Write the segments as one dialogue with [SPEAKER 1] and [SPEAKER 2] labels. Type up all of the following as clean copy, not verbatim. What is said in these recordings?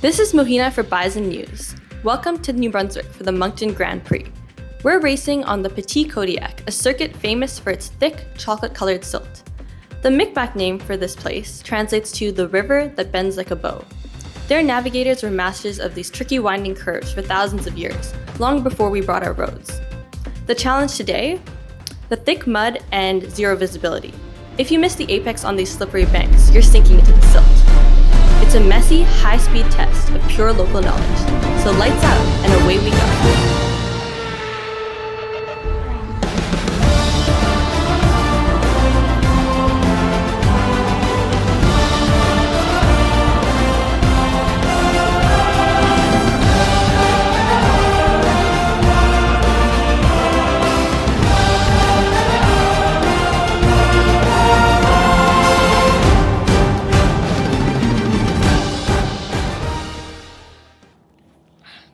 [SPEAKER 1] This is Mohina for Bison News. Welcome to New Brunswick for the Moncton Grand Prix. We're racing on the Petit Kodiak, a circuit famous for its thick, chocolate-colored silt. The Micmac name for this place translates to the river that bends like a bow. Their navigators were masters of these tricky winding curves for thousands of years, long before we brought our roads. The challenge today? The thick mud and zero visibility. If you miss the apex on these slippery banks, you're sinking into the silt. It's a messy, high-speed test of pure local knowledge. So lights out, and away we go.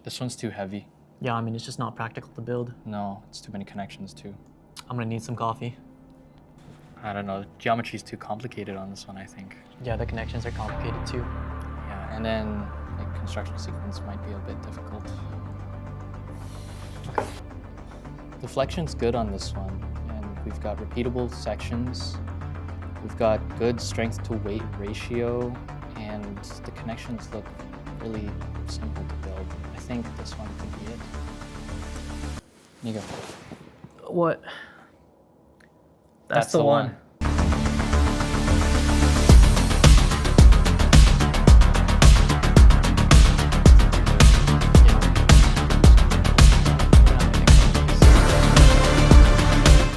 [SPEAKER 2] This one's too heavy.
[SPEAKER 3] Yeah, I mean, it's just not practical to build.
[SPEAKER 2] No, it's too many connections too.
[SPEAKER 3] I'm gonna need some coffee.
[SPEAKER 2] I don't know, geometry's too complicated on this one, I think.
[SPEAKER 3] Yeah, the connections are complicated too.
[SPEAKER 2] Yeah, and then like construction sequence might be a bit difficult.
[SPEAKER 3] Okay.
[SPEAKER 2] Deflection's good on this one, and we've got repeatable sections. We've got good strength to weight ratio, and the connections look really simple to build. I think this one could be it. Nico.
[SPEAKER 3] What?
[SPEAKER 2] That's the one.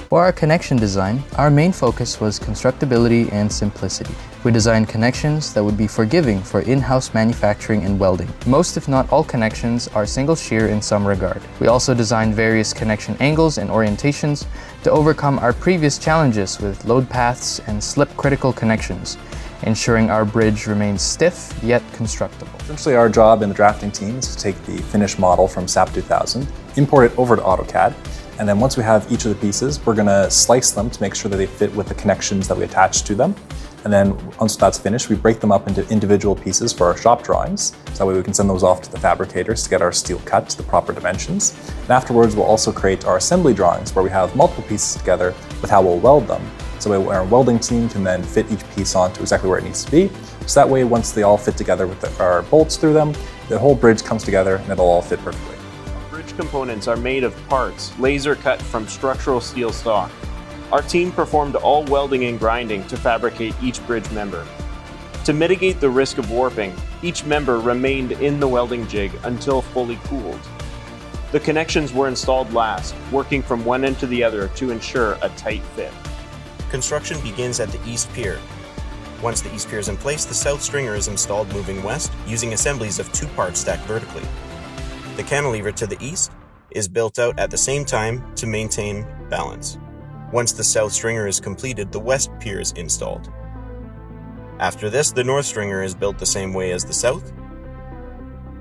[SPEAKER 4] For our connection design, our main focus was constructability and simplicity. We designed connections that would be forgiving for in-house manufacturing and welding. Most, if not all, connections are single shear in some regard. We also designed various connection angles and orientations to overcome our previous challenges with load paths and slip-critical connections, ensuring our bridge remains stiff yet constructible.
[SPEAKER 5] Essentially, our job in the drafting team is to take the finished model from SAP 2000, import it over to AutoCAD, and then once we have each of the pieces, we're gonna slice them to make sure that they fit with the connections that we attach to them. And then once that's finished, we break them up into individual pieces for our shop drawings. So that way we can send those off to the fabricators to get our steel cut to the proper dimensions. And afterwards, we'll also create our assembly drawings where we have multiple pieces together with how we'll weld them. So our welding team can then fit each piece onto exactly where it needs to be. So that way, once they all fit together with our bolts through them, the whole bridge comes together and it'll all fit perfectly.
[SPEAKER 6] Components are made of parts laser cut from structural steel stock. Our team performed all welding and grinding to fabricate each bridge member. To mitigate the risk of warping, each member remained in the welding jig until fully cooled. The connections were installed last, working from one end to the other to ensure a tight fit.
[SPEAKER 7] Construction begins at the east pier. Once the east pier is in place, the south stringer is installed moving west using assemblies of two parts stacked vertically. The cantilever to the east is built out at the same time to maintain balance. Once the south stringer is completed, the west pier is installed. After this, the north stringer is built the same way as the south.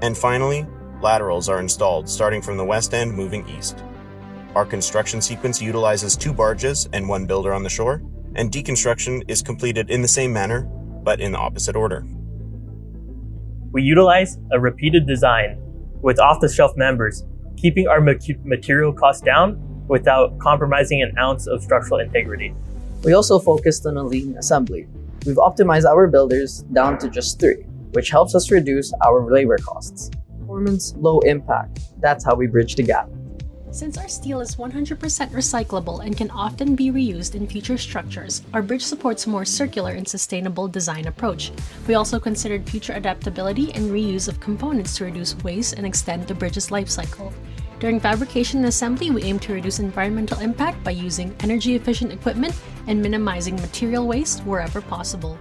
[SPEAKER 7] And finally, laterals are installed, starting from the west end moving east. Our construction sequence utilizes two barges and one builder on the shore, and deconstruction is completed in the same manner, but in the opposite order.
[SPEAKER 8] We utilize a repeated design with off-the-shelf members, keeping our material costs down without compromising an ounce of structural integrity.
[SPEAKER 9] We also focused on a lean assembly. We've optimized our builders down to just 3, which helps us reduce our labor costs. Performance, low impact. That's how we bridge the gap.
[SPEAKER 10] Since our steel is 100% recyclable and can often be reused in future structures, our bridge supports a more circular and sustainable design approach. We also considered future adaptability and reuse of components to reduce waste and extend the bridge's life cycle. During fabrication and assembly, we aim to reduce environmental impact by using energy-efficient equipment and minimizing material waste wherever possible.